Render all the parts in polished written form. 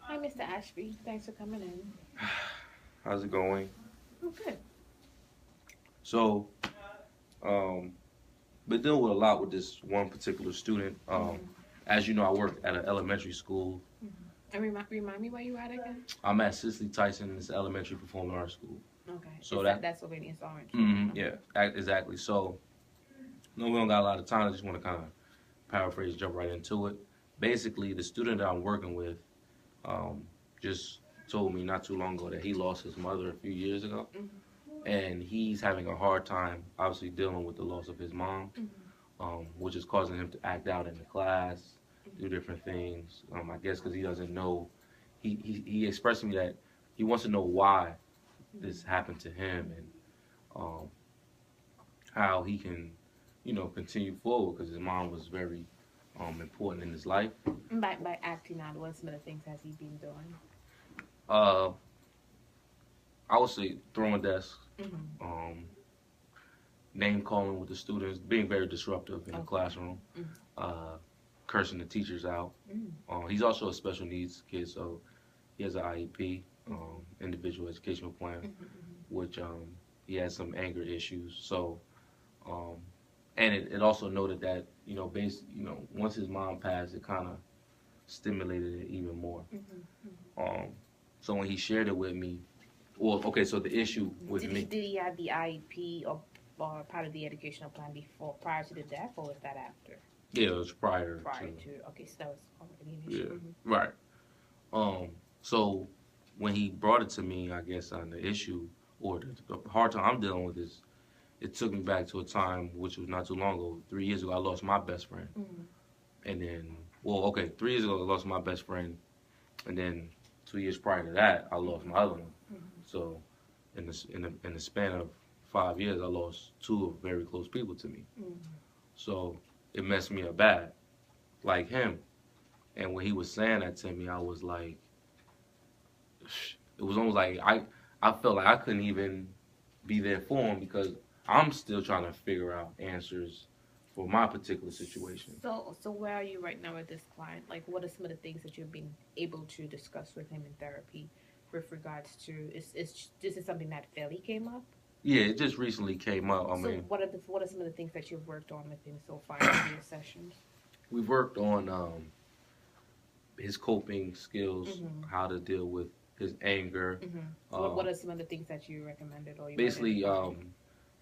Hi, Mr. Ashby. Thanks for coming in. How's it going? Oh, good. So, um, been dealing with a lot with this one particular student. Mm-hmm. As you know, I work at an elementary school. Mm-hmm. And remind me where you at again? I'm at Cicely Tyson, this elementary performing arts school. Okay. So that, That's Obedience Orange, right? mm Okay. yeah, exactly. So, no, we don't got a lot of time. I just want to kind of paraphrase, jump right into it. Basically, the student that I'm working with, um, just told me not too long ago that he lost his mother a few years ago, Mm-hmm. and he's having a hard time, obviously, dealing with the loss of his mom. Mm-hmm. Which is causing him to act out in the class, do different things. I guess because he doesn't know. He expressed to me that he wants to know why this happened to him and um, how he can, continue forward because his mom was very important in his life. By acting out, what some of the things has he been doing? Uh, I would say throwing desks, Mm-hmm. um, name calling with the students, being very disruptive in the Okay. classroom, Mm-hmm. uh, cursing the teachers out. Mm-hmm. He's also a special needs kid, so he has an IEP, Mm-hmm. individual educational plan, Mm-hmm. which he has some anger issues. So, um, and it also noted that once his mom passed, it kind of stimulated it even more. Mm-hmm. Um, so when he shared it with me, well, okay, so the issue with me, Did he have the IEP or part of the educational plan before prior to the death, or was that after? yeah, it was prior Prior to, to, okay, so that was already an issue. yeah, Mm-hmm. right. So when he brought it to me, I guess on the issue or the hard time I'm dealing with is it took me back to a time which was not too long ago. 3 years ago, I lost my best friend, Mm-hmm. and then, well, okay, 3 years ago I lost my best friend, and then 2 years prior to that, I lost my other one. Mm-hmm. So in the span of 5 years, I lost two very close people to me. Mm-hmm. So it messed me up bad, like him. And when he was saying that to me, I was like, it was almost like I felt like I couldn't even be there for him because I'm still trying to figure out answers for my particular situation. So where are you right now with this client? Like, what are some of the things that you've been able to discuss with him in therapy, with regards to is this is something that fairly came up? Yeah, it just recently came up. I So mean, what are some of the things that you've worked on with him so far in your sessions? we've worked on his coping skills, Mm-hmm. how to deal with his anger. Mm-hmm. Uh, What are some of the things that you recommended or you Basically, identified?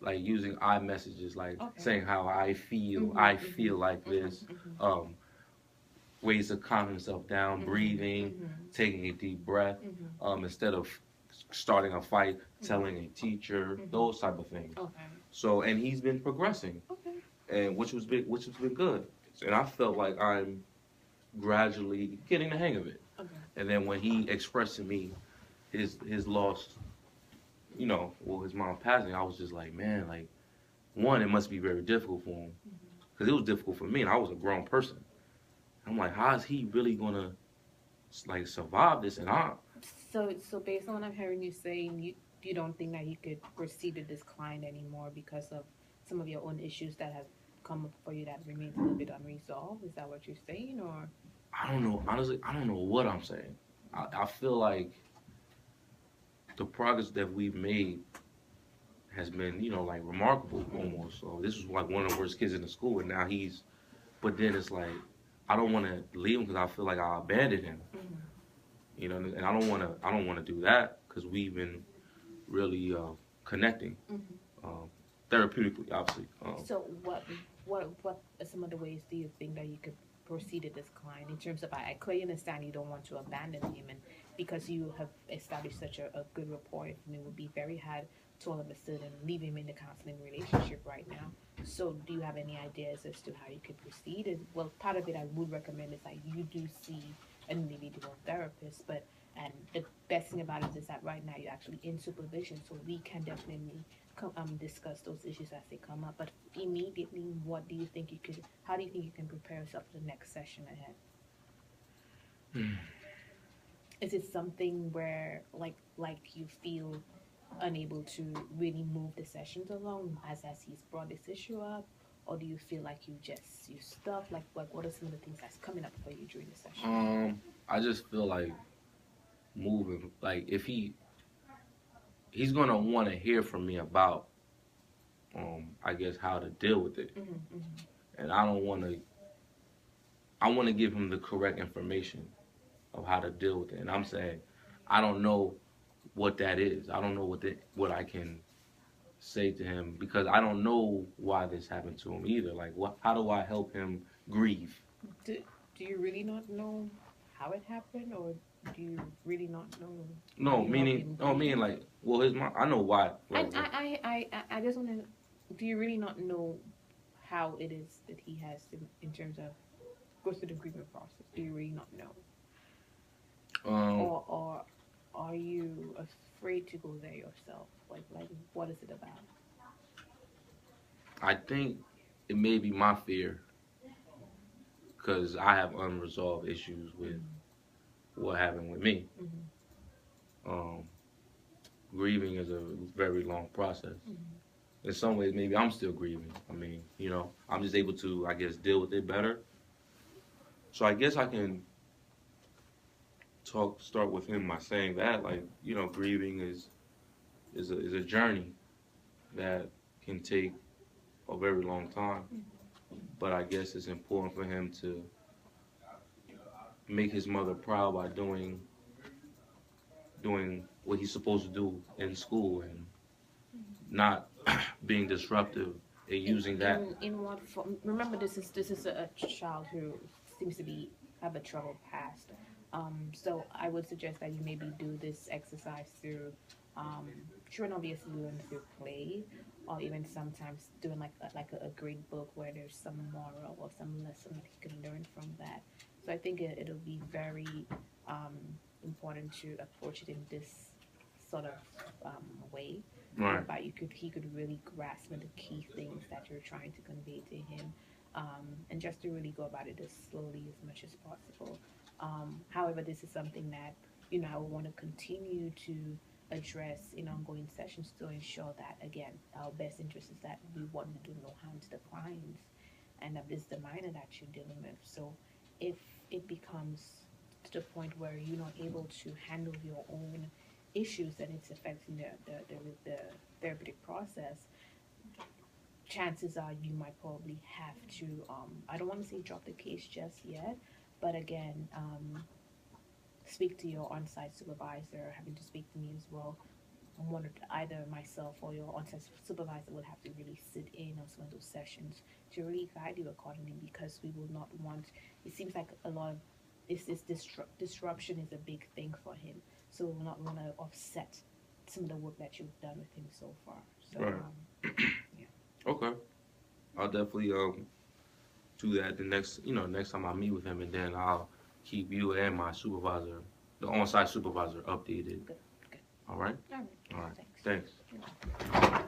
like using I messages, like Okay. saying how Mm-hmm. I Mm-hmm. feel like this. Mm-hmm. Mm-hmm. Um, Ways to calm himself down, Mm-hmm. breathing, Mm-hmm. taking a deep breath, Mm-hmm. instead of starting a fight, Mm-hmm. telling a teacher, Mm-hmm. those type of things. Okay. So, and he's been progressing, Okay. and which has been good. And I felt like I'm gradually getting the hang of it. Okay. And then when he expressed to me his loss, well, his mom passing, I was just like, man, like one, it must be very difficult for him Mm-hmm. because it was difficult for me, and I was a grown person. I'm like, how is he really gonna like survive this? And So based on what I'm hearing you saying, you don't think that you could proceed to this client anymore because of some of your own issues that have come up for you that remains a little bit unresolved. Is that what you're saying, or? I don't know. Honestly, I don't know what I'm saying. I feel like the progress that we've made has been, like remarkable almost. So this was like one of the worst kids in the school, and now he's. But then it's like I don't want to leave him because I feel like I abandoned him. Mm-hmm. And I don't want to. I don't want to do that because we've been really connecting, Mm-hmm. um, therapeutically, obviously. So what are some of the ways do you think that you could proceed to this client in terms of I clearly understand you don't want to abandon him and because you have established such a good rapport with him, it would be very hard to all of a sudden leave him in the counseling relationship right now. So do you have any ideas as to how you could proceed? And well, part of it I would recommend is that you do see an individual therapist, but and the best thing about it is that right now you're actually in supervision, so we can definitely discuss those issues as they come up. But immediately, what do you think you could? How do you think you can prepare yourself for the next session ahead? Hmm. Is it something where like you feel unable to really move the sessions along as he's brought this issue up, or do you feel like you stuck? Like what are some of the things that's coming up for you during the session? I just feel like moving. Like if he's gonna want to hear from me about, I guess how to deal with it, and I don't want to. I want to give him the correct information of how to deal with it, and I'm saying I don't know what that is. I don't know what I can say to him because I don't know why this happened to him either. Like, how do I help him grieve? Do, do you really not know how it happened, or do you really not know? No, meaning like, well, his mom. I know why. Like, I just want to. Do you really not know how it is that he has to, in terms of goes through the grieving process? Do you really not know, or are you afraid to go there yourself? Like what is it about? I think it may be my fear because I have unresolved issues with what happened with me. Um, Grieving is a very long process. In some ways, maybe I'm still grieving. I mean, I'm just able to, I guess, deal with it better. So I guess I can start with him by saying that, like, grieving is a journey that can take a very long time. But I guess it's important for him to make his mother proud by doing what he's supposed to do in school and not being disruptive and using that. In what form? Remember, this is a child who seems to have a troubled past. So I would suggest that you maybe do this exercise through, sure, obviously learn through play, or even sometimes doing like a great book where there's some moral or some lesson that he can learn from that. So I think it'll be very important to approach it in this sort of way, Right. whereby he could really grasp the key things that you're trying to convey to him, and just to really go about it as slowly as much as possible. However, this is something that I will want to continue to address in ongoing sessions to ensure that, again, our best interest is that we want to do no harm to the clients, and that this is the minor that you're dealing with. So if it becomes to the point where you're not able to handle your own issues and it's affecting the therapeutic process, chances are you might probably have to, I don't want to say drop the case just yet, but again, speak to your on-site supervisor, having to speak to me as well. Either myself or your on-site supervisor will have to really sit in on some of those sessions to really guide you accordingly, because we will not want, it seems like a lot of this disruption is a big thing for him, so we will not want to offset some of the work that you've done with him so far. So, Right. Yeah. Okay. I'll definitely do that the next time I meet with him, and then I'll keep you and my supervisor, the on-site supervisor, updated. Good. All right. All right. All right. Thanks. Thanks.